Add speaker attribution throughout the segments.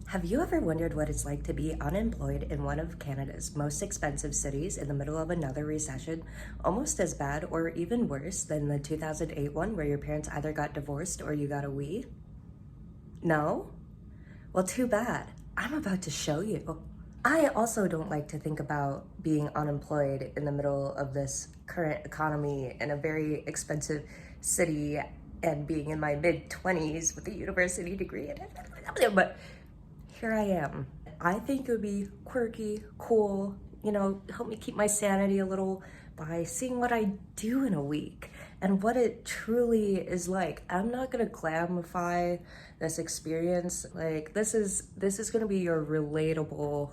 Speaker 1: Have you ever wondered what it's like to be unemployed in one of Canada's most expensive cities in the middle of another recession, almost as bad or even worse than the 2008 one where your parents either got divorced or you got a Wii? No? Well, too bad. I'm about to show you. I also don't like to think about being unemployed in the middle of this current economy in a very expensive city and being in my mid-20s with a university degree. But here I am. I think it would be quirky, cool, help me keep my sanity a little by seeing what I do in a week and what it truly is like. I'm not gonna glamify this experience. Like this is gonna be your relatable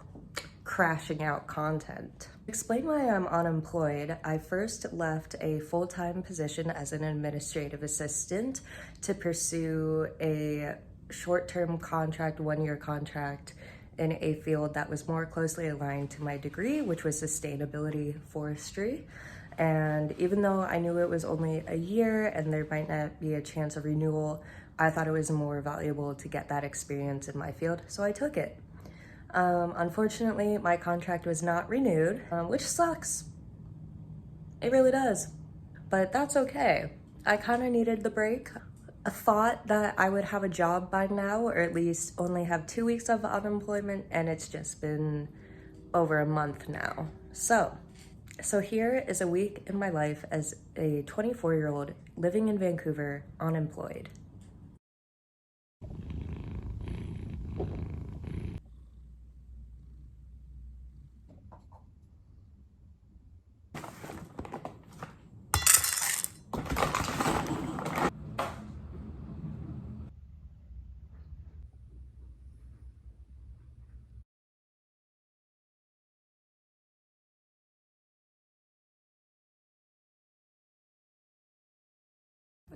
Speaker 1: crashing out content. Explain why I'm unemployed. I first left a full-time position as an administrative assistant to pursue a short-term contract, one-year contract in a field that was more closely aligned to my degree, which was sustainability forestry. And even though I knew it was only a year and there might not be a chance of renewal, I thought it was more valuable to get that experience in my field, so I took it. Unfortunately, my contract was not renewed, which sucks. It really does. But that's okay. I kind of needed the break. I thought that I would have a job by now, or at least only have 2 weeks of unemployment, and it's just been over a month now. So here is a week in my life as a 24-year-old living in Vancouver, unemployed.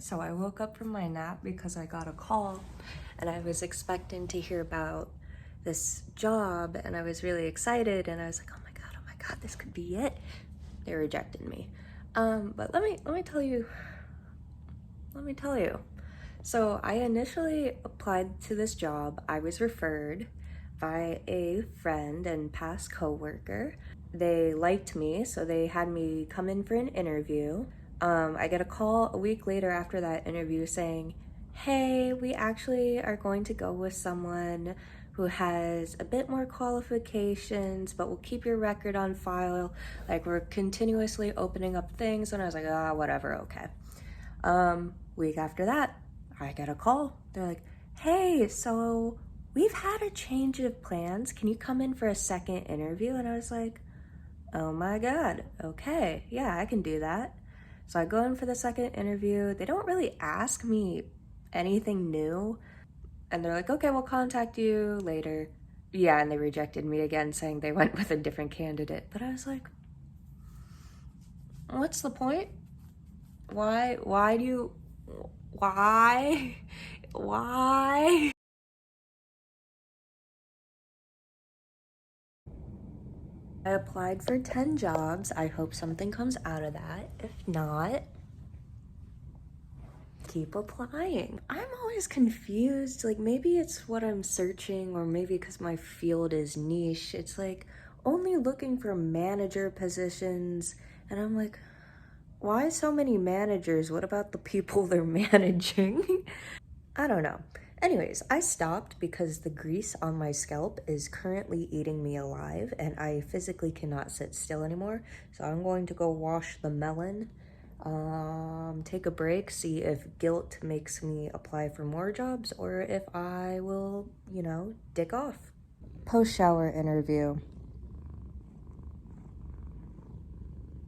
Speaker 1: So I woke up from my nap because I got a call and I was expecting to hear about this job and I was really excited and I was like, oh my God, this could be it. They rejected me. But let me tell you. So I initially applied to this job. I was referred by a friend and past coworker. They liked me, so they had me come in for an interview. I get a call a week later after that interview saying, hey, we actually are going to go with someone who has a bit more qualifications, but we'll keep your record on file. Like, we're continuously opening up things. And I was like, whatever, okay. Week after that, I get a call. They're like, hey, so we've had a change of plans. Can you come in for a second interview? And I was like, oh my God, okay, yeah, I can do that. So I go in for the second interview. They don't really ask me anything new. And they're like, okay, we'll contact you later. Yeah, and they rejected me again, saying they went with a different candidate. But I was like, what's the point? Why? I applied for 10 jobs. I hope something comes out of that. If not, keep applying. I'm always confused. Like, maybe it's what I'm searching, or maybe because my field is niche. It's like only looking for manager positions. And I'm like, why so many managers? What about the people they're managing? I don't know. Anyways, I stopped because the grease on my scalp is currently eating me alive and I physically cannot sit still anymore. So I'm going to go wash the melon, take a break, see if guilt makes me apply for more jobs or if I will, dick off. Post-shower interview.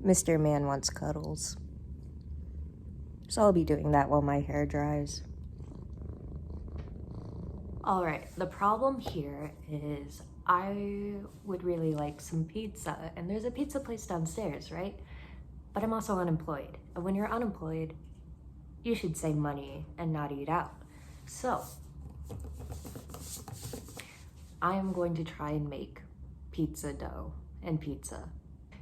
Speaker 1: Mr. Man wants cuddles. So I'll be doing that while my hair dries. All right, the problem here is I would really like some pizza, and there's a pizza place downstairs, right? But I'm also unemployed, and when you're unemployed, you should save money and not eat out. So I am going to try and make pizza dough and pizza.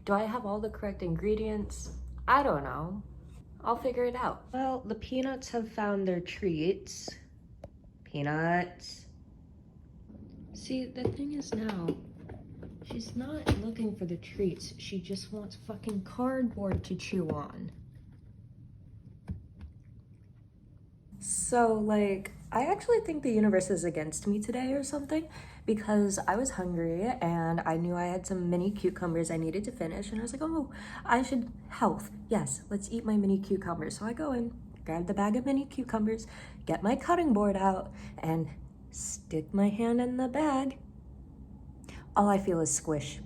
Speaker 1: Do I have all the correct ingredients? I don't know. I'll figure it out. Well, the peanuts have found their treats. Peanuts. See, the thing is now, she's not looking for the treats. She just wants fucking cardboard to chew on. So, like, I actually think the universe is against me today or something, because I was hungry and I knew I had some mini cucumbers I needed to finish, and I was like, oh, I should health. Yes, let's eat my mini cucumbers. So I go in, grab the bag of mini cucumbers, get my cutting board out, and stick my hand in the bag. All I feel is squish.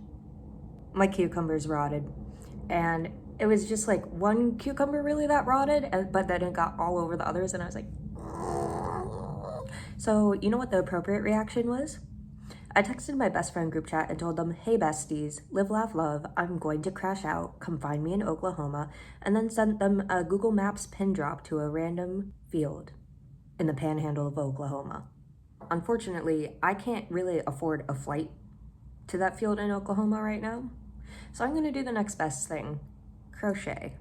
Speaker 1: My cucumbers rotted, and it was just like one cucumber really that rotted, but then it got all over the others, and I was like, so you know what the appropriate reaction was? I texted my best friend group chat and told them, hey besties, live, laugh, love, I'm going to crash out, come find me in Oklahoma, and then sent them a Google Maps pin drop to a random field in the panhandle of Oklahoma. Unfortunately, I can't really afford a flight to that field in Oklahoma right now, so I'm gonna do the next best thing, crochet.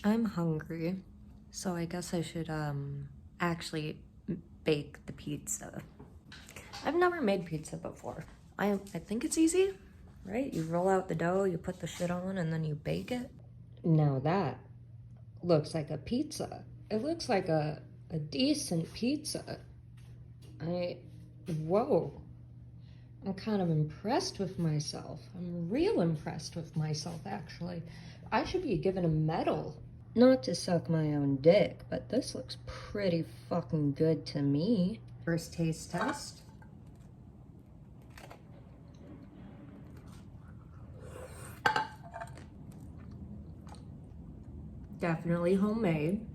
Speaker 1: I'm hungry, so I guess I should actually bake the pizza. I've never made pizza before. I think it's easy, right? You roll out the dough, you put the shit on, and then you bake it. Now that looks like a pizza. It looks like a decent pizza. Whoa. I'm kind of impressed with myself. I'm real impressed with myself, actually. I should be given a medal. Not to suck my own dick, but this looks pretty fucking good to me. First taste test. Definitely homemade,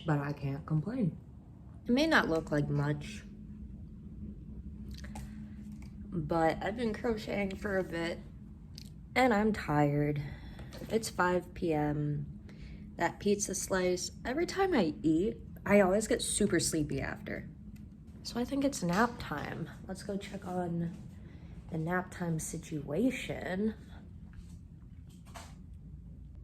Speaker 1: but I can't complain. It may not look like much, but I've been crocheting for a bit and I'm tired. It's 5 p.m. That pizza slice, every time I eat, I always get super sleepy after. So I think it's nap time. Let's go check on the nap time situation.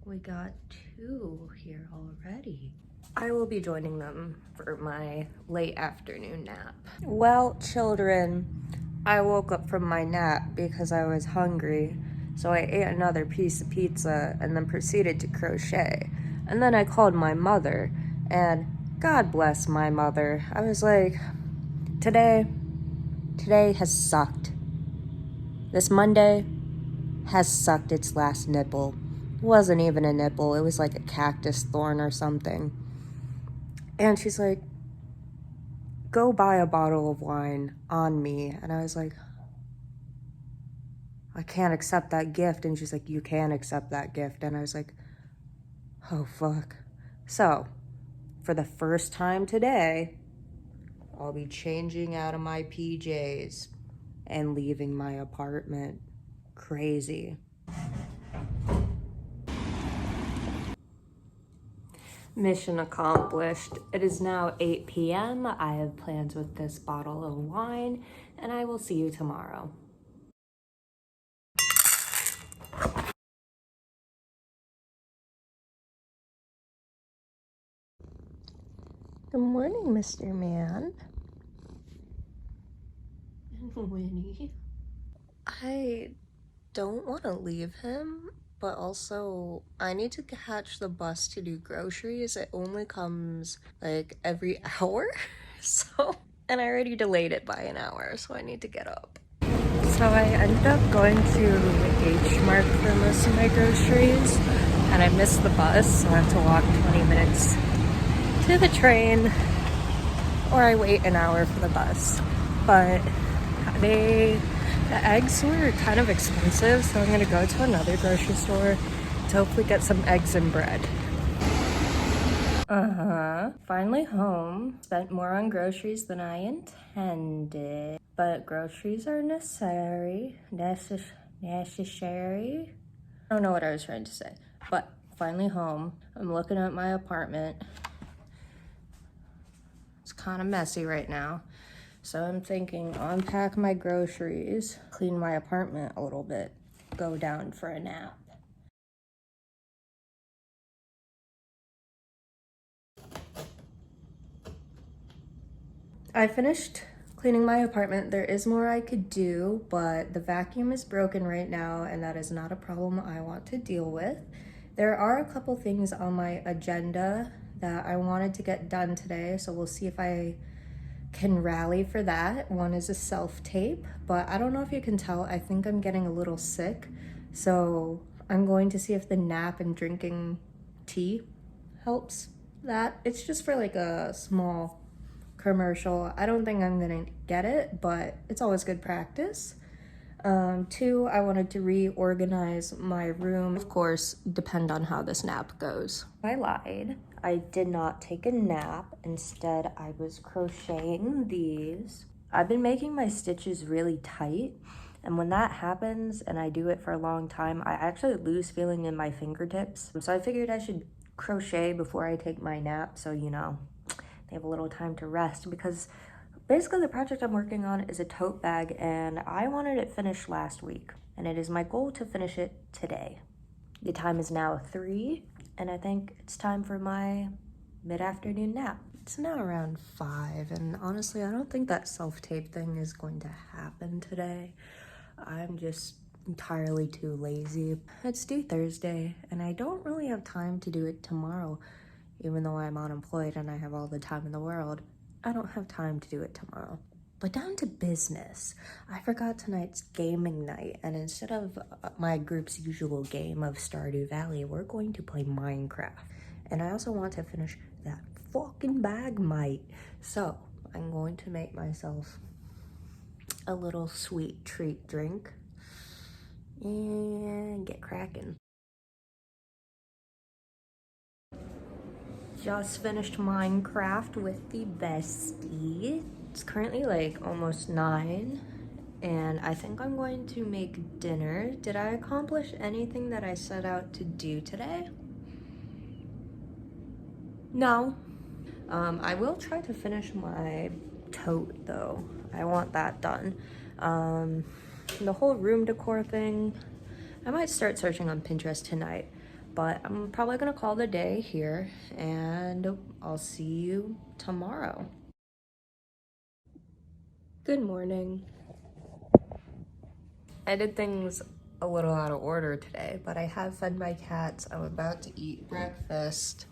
Speaker 1: We got 2 here already. I will be joining them for my late afternoon nap. Well, children, I woke up from my nap because I was hungry, so I ate another piece of pizza and then proceeded to crochet. And then I called my mother, and God bless my mother. I was like, today has sucked. This Monday has sucked its last nipple. It wasn't even a nipple, it was like a cactus thorn or something. And she's like, go buy a bottle of wine on me. And I was like, I can't accept that gift. And she's like, you can accept that gift. And I was like, oh fuck. So, for the first time today, I'll be changing out of my PJs and leaving my apartment. Crazy. Mission accomplished. It is now 8 p.m. I have plans with this bottle of wine, and I will see you tomorrow. Good morning, Mr. Man. Winnie. I don't want to leave him, but also I need to catch the bus to do groceries. It only comes like every hour, and I already delayed it by an hour, so I need to get up. So I ended up going to H Mart for most of my groceries, and I missed the bus, so I have to walk 20 minutes to the train, or I wait an hour for the bus. But the eggs were kind of expensive, so I'm gonna go to another grocery store to hopefully get some eggs and bread. Finally home. Spent more on groceries than I intended, but groceries are necessary. Necessary. I don't know what I was trying to say, but finally home. I'm looking at my apartment. It's kind of messy right now. So I'm thinking unpack my groceries, clean my apartment a little bit, go down for a nap. I finished cleaning my apartment. There is more I could do, but the vacuum is broken right now, and that is not a problem I want to deal with. There are a couple things on my agenda that I wanted to get done today, so we'll see if I can rally for that. One is a self-tape, but I don't know if you can tell, I think I'm getting a little sick, so I'm going to see if the nap and drinking tea helps that. It's just for like a small commercial. I don't think I'm gonna get it, but it's always good practice. Two, I wanted to reorganize my room. Of course, depend on how this nap goes. I lied. I did not take a nap. Instead, I was crocheting these. I've been making my stitches really tight, and when that happens and I do it for a long time, I actually lose feeling in my fingertips. So I figured I should crochet before I take my nap, so you know, they have a little time to rest, because basically the project I'm working on is a tote bag and I wanted it finished last week, and it is my goal to finish it today. The time is now 3 and I think it's time for my mid-afternoon nap. It's now around 5 and honestly I don't think that self-tape thing is going to happen today. I'm just entirely too lazy. It's due Thursday and I don't really have time to do it tomorrow. Even though I'm unemployed and I have all the time in the world, I don't have time to do it tomorrow. But down to business. I forgot tonight's gaming night, and instead of my group's usual game of Stardew Valley, we're going to play Minecraft. And I also want to finish that fucking Bagmite. So I'm going to make myself a little sweet treat drink and get cracking. Just finished Minecraft with the bestie. It's currently like almost 9 and I think I'm going to make dinner. Did I accomplish anything that I set out to do today? No. I will try to finish my tote though. I want that done. The whole room decor thing, I might start searching on Pinterest tonight. But I'm probably gonna call the day here and I'll see you tomorrow. Good morning. I did things a little out of order today, but I have fed my cats. I'm about to eat breakfast.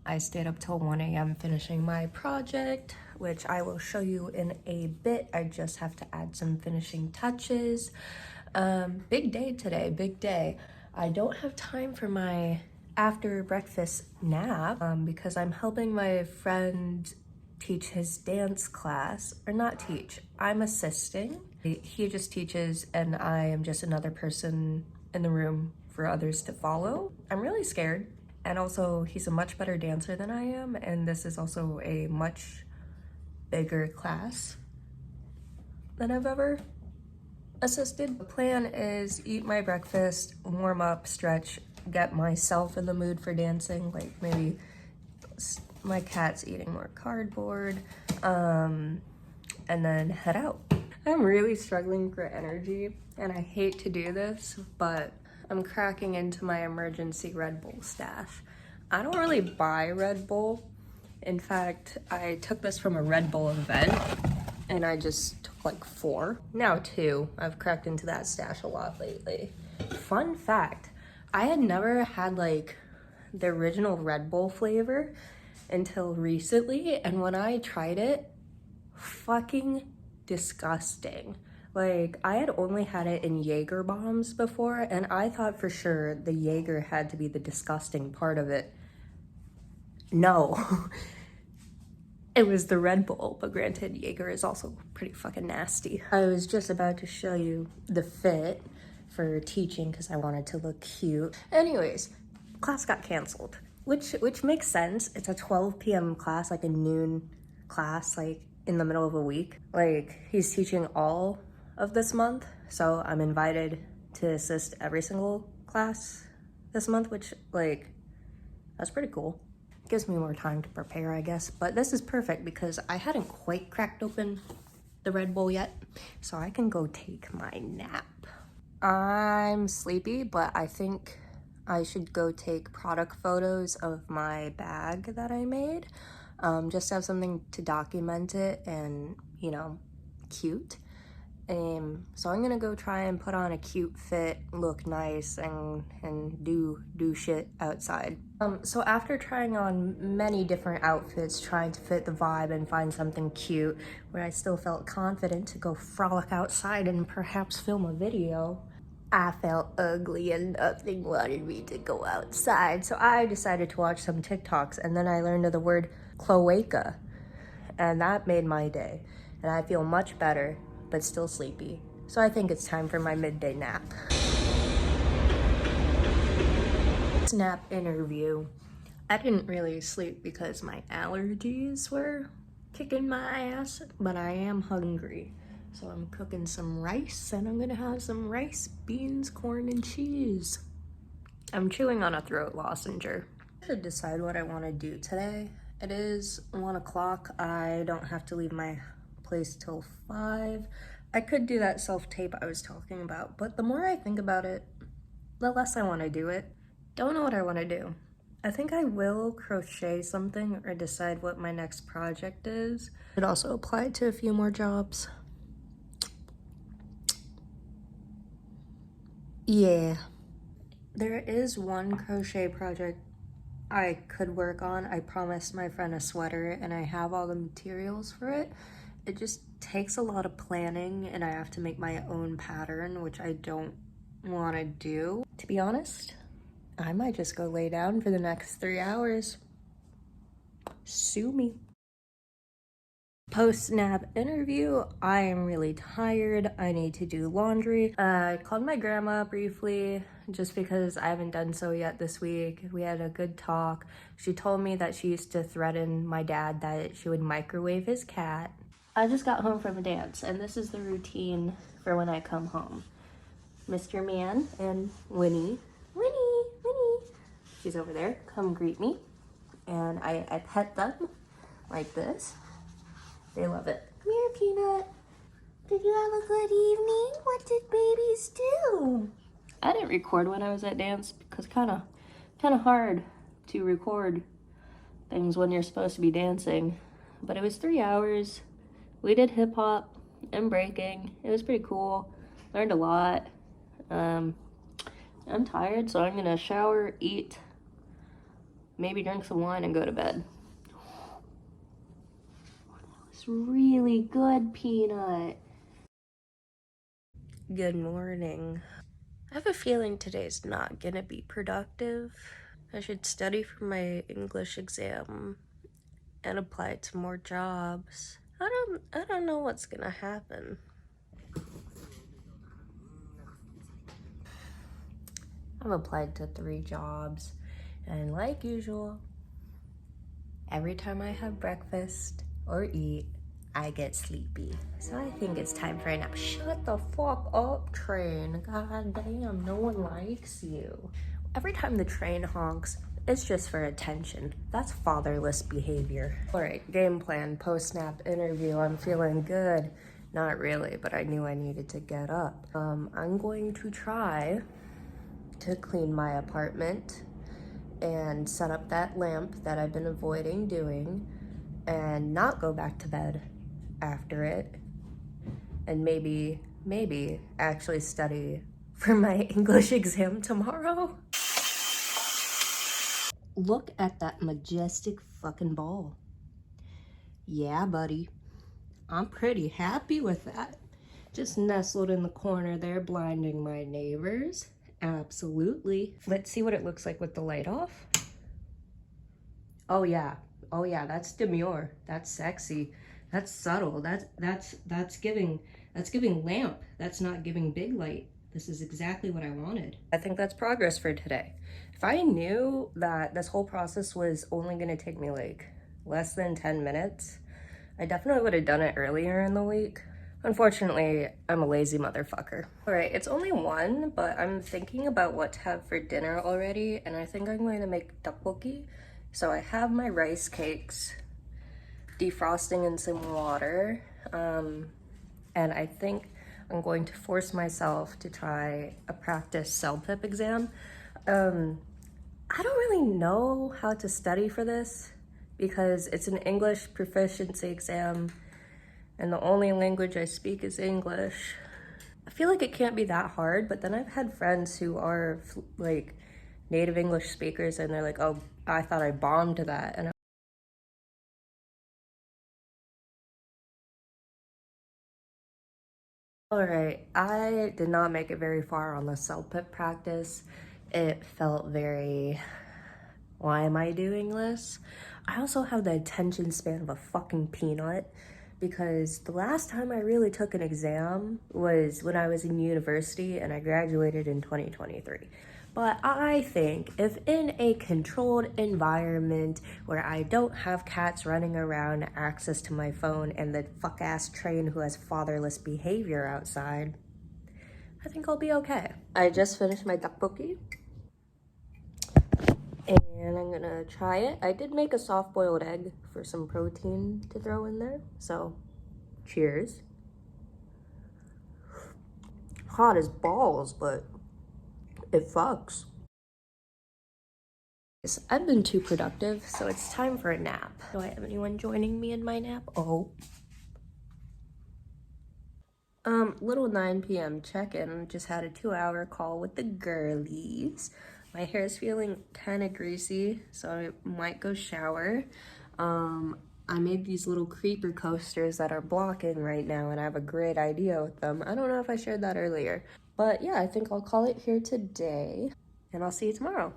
Speaker 1: I stayed up till 1 a.m. finishing my project, which I will show you in a bit. I just have to add some finishing touches. Big day today, big day. I don't have time for my after breakfast nap because I'm helping my friend teach his dance class, or not teach, I'm assisting. He just teaches and I am just another person in the room for others to follow. I'm really scared. And also, he's a much better dancer than I am, and this is also a much bigger class than I've ever assisted. The plan is eat my breakfast, warm up, stretch, get myself in the mood for dancing, like maybe my cat's eating more cardboard, and then head out. I'm really struggling for energy, and I hate to do this, but I'm cracking into my emergency Red Bull stash. I don't really buy Red Bull. In fact, I took this from a Red Bull event and I just took like 4. Now 2. I've cracked into that stash a lot lately. Fun fact, I had never had like the original Red Bull flavor until recently, and when I tried it, fucking disgusting. Like, I had only had it in Jaeger bombs before, and I thought for sure the Jaeger had to be the disgusting part of it. No. It was the Red Bull, but granted, Jaeger is also pretty fucking nasty. I was just about to show you the fit for teaching because I wanted to look cute. Anyways, class got canceled, which makes sense. It's a 12 p.m. class, like a noon class, like in the middle of a week. Like, he's teaching all of this month, so I'm invited to assist every single class this month, which, like, that's pretty cool. Gives me more time to prepare, I guess, but this is perfect because I hadn't quite cracked open the Red Bull yet, so I can go take my nap. I'm sleepy, but I think I should go take product photos of my bag that I made, just to have something to document it and, you know, cute. So I'm gonna go try and put on a cute fit, look nice, and do shit outside. So after trying on many different outfits, trying to fit the vibe and find something cute where I still felt confident to go frolic outside and perhaps film a video, I felt ugly and nothing wanted me to go outside. So I decided to watch some TikToks, and then I learned of the word cloaca, and that made my day. And I feel much better, but still sleepy. So I think it's time for my midday nap. Nap interview. I didn't really sleep because my allergies were kicking my ass, but I am hungry. So I'm cooking some rice, and I'm gonna have some rice, beans, corn, and cheese. I'm chewing on a throat lozenge. I should decide what I want to do today. It is 1 o'clock. I don't have to leave my place till 5. I could do that self-tape I was talking about, but the more I think about it, the less I want to do it. Don't know what I want to do. I think I will crochet something or decide what my next project is. It also applied to a few more jobs. Yeah. There is one crochet project I could work on. I promised my friend a sweater, and I have all the materials for it. It just takes a lot of planning, and I have to make my own pattern, which I don't want to do. To be honest, I might just go lay down for the next 3 hours. Sue me. Post-nap interview, I am really tired. I need to do laundry. I called my grandma briefly just because I haven't done so yet this week. We had a good talk. She told me that she used to threaten my dad that she would microwave his cat. I just got home from a dance, and this is the routine for when I come home. Mr. Man and Winnie. She's over there. Come greet me. And I pet them like this. They love it. Come here, Peanut. Did you have a good evening? What did babies do? I didn't record when I was at dance because kind of hard to record things when you're supposed to be dancing. But it was 3 hours. We did hip hop and breaking. It was pretty cool. Learned a lot. I'm tired, so I'm gonna shower, eat, maybe drink some wine, and go to bed. It's really good, Peanut. Good morning. I have a feeling today's not gonna be productive. I should study for my English exam and apply to more jobs. I don't know what's gonna happen. I've applied to 3 jobs, and like usual, every time I have breakfast or eat, I get sleepy. So I think it's time for a nap. Shut the fuck up, train. God damn, no one likes you. Every time the train honks, it's just for attention. That's fatherless behavior. All right, game plan, post-nap interview. I'm feeling good. Not really, but I knew I needed to get up. I'm going to try to clean my apartment and set up that lamp that I've been avoiding doing, and not go back to bed after it, and maybe actually study for my English exam tomorrow. Look at that majestic fucking ball. Yeah, buddy. I'm pretty happy with that. Just nestled in the corner there, blinding my neighbors. Absolutely. Let's see what it looks like with the light off. Oh yeah, that's demure. That's sexy. That's subtle. That's giving lamp. That's not giving big light. This is exactly what I wanted. I think that's progress for today. If I knew that this whole process was only gonna take me like less than 10 minutes, I definitely would have done it earlier in the week. Unfortunately, I'm a lazy motherfucker. All right, it's only 1, but I'm thinking about what to have for dinner already, and I think I'm going to make tteokbokki. So I have my rice cakes, defrosting in some water, and I think I'm going to force myself to try a practice CELPIP exam. I don't really know how to study for this because it's an English proficiency exam and the only language I speak is English. I feel like it can't be that hard, but then I've had friends who are like native English speakers and they're like, oh, I thought I bombed that. And all right, I did not make it very far on the self-pip practice. It felt very, why am I doing this? I also have the attention span of a fucking peanut because the last time I really took an exam was when I was in university and I graduated in 2023. But I think if in a controlled environment where I don't have cats running around, access to my phone, and the fuck ass train who has fatherless behavior outside, I think I'll be okay. I just finished my tteokbokki and I'm gonna try it. I did make a soft boiled egg for some protein to throw in there, so cheers. Hot as balls, but it fucks. I've been too productive, so it's time for a nap. Do I have anyone joining me in my nap? Oh. Little 9 p.m. check-in. Just had a 2-hour call with the girlies. My hair is feeling kind of greasy, so I might go shower. I made these little creeper coasters that are blocking right now, and I have a great idea with them. I don't know if I shared that earlier, but yeah, I think I'll call it here today, and I'll see you tomorrow.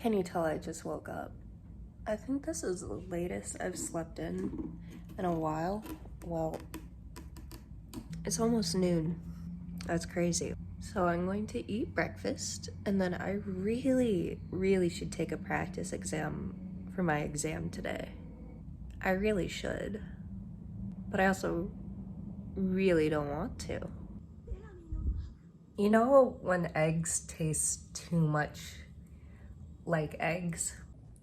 Speaker 1: Can you tell I just woke up? I think this is the latest I've slept in a while. Well, it's almost noon. That's crazy. So I'm going to eat breakfast and then I really should take a practice exam for my exam today. I really should. But I also really don't want to. You know when eggs taste too much like eggs?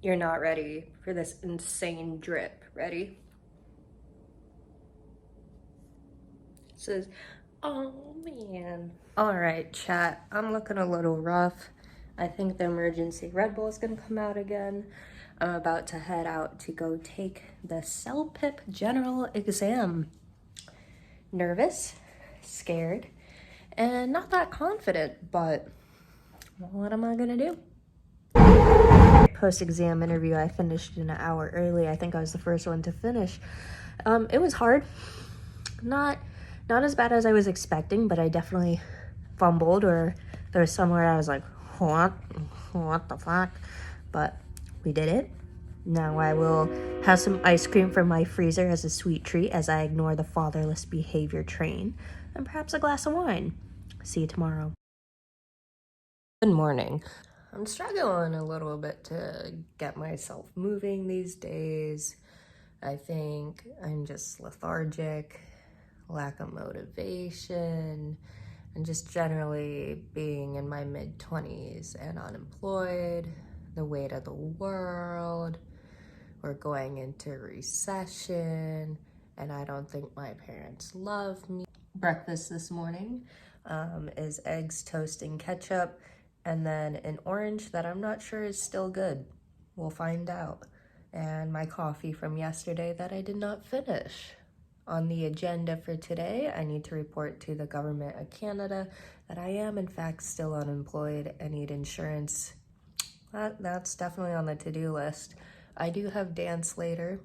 Speaker 1: You're not ready for this insane drip. Ready? It says, oh man. All right, chat. I'm looking a little rough. I think the emergency Red Bull is gonna come out again. I'm about to head out to go take the CELPIP general exam. Nervous, scared, and not that confident, but what am I gonna do? Post-exam interview, I finished an hour early. I think I was the first one to finish. It was hard. Not as bad as I was expecting, but I definitely fumbled, or there was somewhere I was like, what the fuck? But we did it. Now I will have some ice cream from my freezer as a sweet treat as I ignore the fatherless behavior train, and perhaps a glass of wine. See you tomorrow. Good morning. I'm struggling a little bit to get myself moving these days. I think I'm just lethargic, lack of motivation, and just generally being in my mid-20s and unemployed, the weight of the world. We're going into recession, and I don't think my parents love me. Breakfast this morning is eggs, toast, and ketchup, and then an orange that I'm not sure is still good. We'll find out. And my coffee from yesterday that I did not finish. On the agenda for today, I need to report to the government of Canada that I am in fact still unemployed and need insurance. That's definitely on the to-do list. I do have dance later.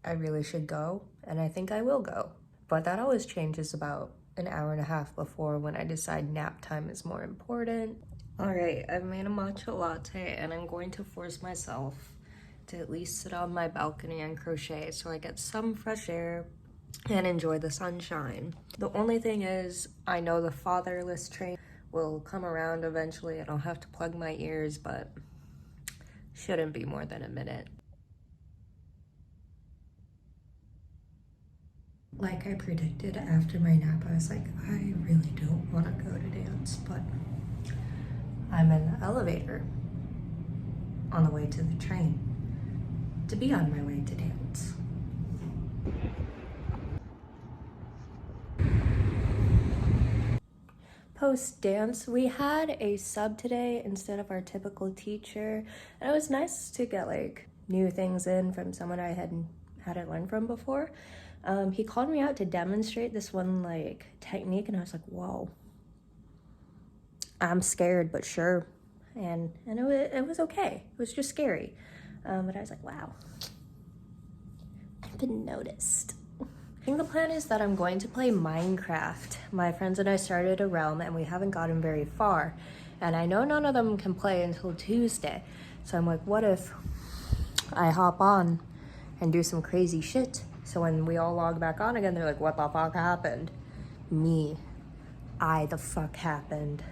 Speaker 1: I really should go, and I think I will go. But that always changes about an hour and a half before when I decide nap time is more important. All right, I've made a matcha latte and I'm going to force myself to at least sit on my balcony and crochet so I get some fresh air and enjoy the sunshine. The only thing is, I know the fatherless train will come around eventually and I'll have to plug my ears, but shouldn't be more than a minute. Like I predicted after my nap, I was like, I really don't want to go to dance, but I'm in the elevator on the way to the train to be on my way to dance. Post dance, we had a sub today instead of our typical teacher, and it was nice to get like new things in from someone I hadn't learned from before. He called me out to demonstrate this one like technique, and I was like, whoa, I'm scared, but sure. And it was okay. It was just scary, but I was like, wow, I've been noticed. I think the plan is that I'm going to play Minecraft. My friends and I started a realm and we haven't gotten very far. And I know none of them can play until Tuesday. So I'm like, what if I hop on and do some crazy shit? So when we all log back on again, they're like, what the fuck happened? Me. The fuck happened.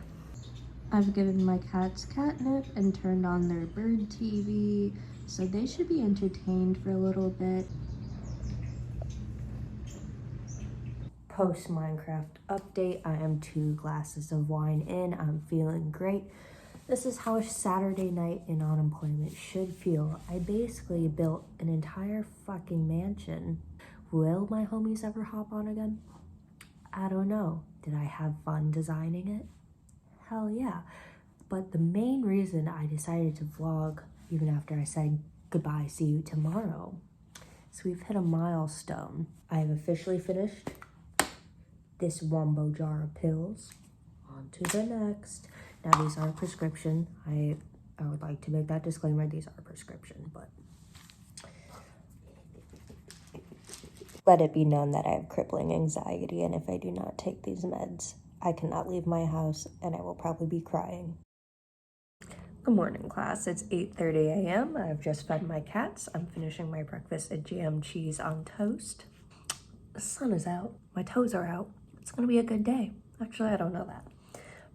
Speaker 1: I've given my cats catnip and turned on their bird TV. So they should be entertained for a little bit. Post Minecraft update. I am 2 glasses of wine in. I'm feeling great. This is how a Saturday night in unemployment should feel. I basically built an entire fucking mansion. Will my homies ever hop on again? I don't know. Did I have fun designing it? Hell yeah. But the main reason I decided to vlog even after I said goodbye, see you tomorrow, so we've hit a milestone. I have officially finished this wombo jar of pills. On to the next. Now these are prescription. I would like to make that disclaimer, these are prescription, but let it be known that I have crippling anxiety, and if I do not take these meds, I cannot leave my house and I will probably be crying. Good morning, class. It's 8:30 a.m. I've just fed my cats. I'm finishing my breakfast at jam cheese on toast. The sun is out. My toes are out. It's gonna be a good day. Actually, I don't know that.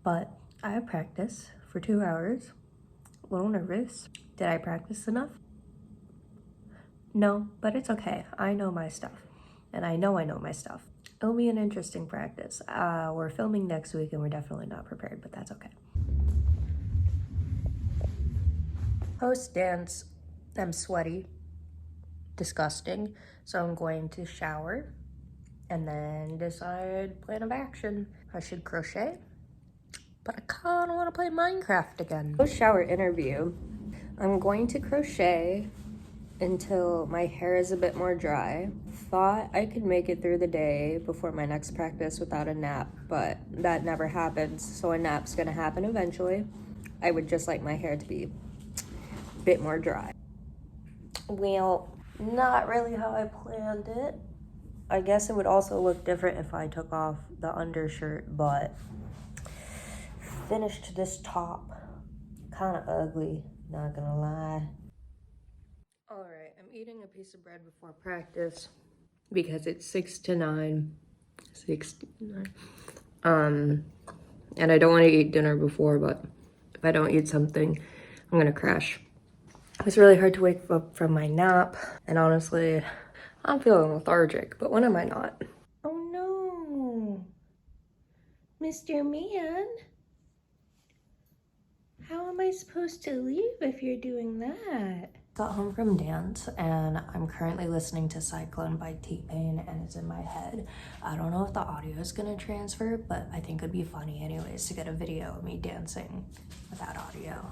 Speaker 1: But I have practice for 2 hours. A little nervous. Did I practice enough? No, but it's okay. I know my stuff. And I know my stuff. It'll be an interesting practice. We're filming next week and we're definitely not prepared, but that's okay. Post dance, I'm sweaty, disgusting. So I'm going to shower and then decide plan of action. I should crochet, but I kinda wanna play Minecraft again. Post shower interview. I'm going to crochet until my hair is a bit more dry. Thought I could make it through the day before my next practice without a nap, but that never happens, so a nap's gonna happen eventually. I would just like my hair to be a bit more dry. Well, not really how I planned it. I guess it would also look different if I took off the undershirt, but finished this top. Kind of ugly, not gonna lie. All right, I'm eating a piece of bread before practice because it's 6 to 9. And I don't want to eat dinner before, but if I don't eat something, I'm gonna crash. It's really hard to wake up from my nap, and honestly, I'm feeling lethargic, but when am I not? Oh no, Mr. Man. How am I supposed to leave if you're doing that? Got home from dance and I'm currently listening to Cyclone by T-Pain and it's in my head. I don't know if the audio is gonna transfer, but I think it'd be funny anyways to get a video of me dancing without audio.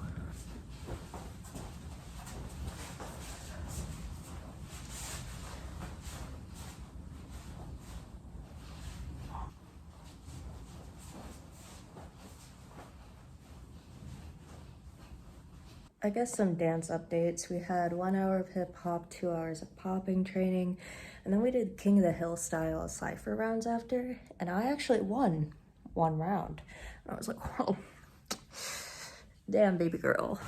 Speaker 1: I guess some dance updates. We had 1 hour of hip hop, 2 hours of popping training, and then we did King of the Hill style cypher rounds after, and I actually won 1 round. And I was like, whoa, damn baby girl,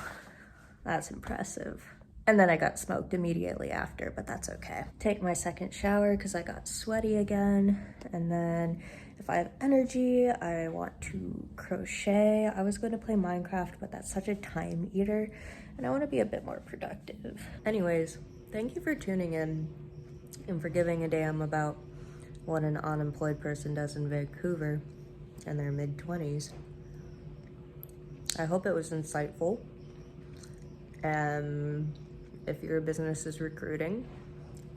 Speaker 1: that's impressive. And then I got smoked immediately after, but that's okay. Take my second shower because I got sweaty again, and then if I have energy, I want to crochet. I was going to play Minecraft, but that's such a time eater, and I want to be a bit more productive. Anyways, thank you for tuning in and for giving a damn about what an unemployed person does in Vancouver in their mid-20s. I hope it was insightful. If your business is recruiting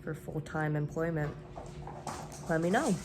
Speaker 1: for full-time employment, let me know.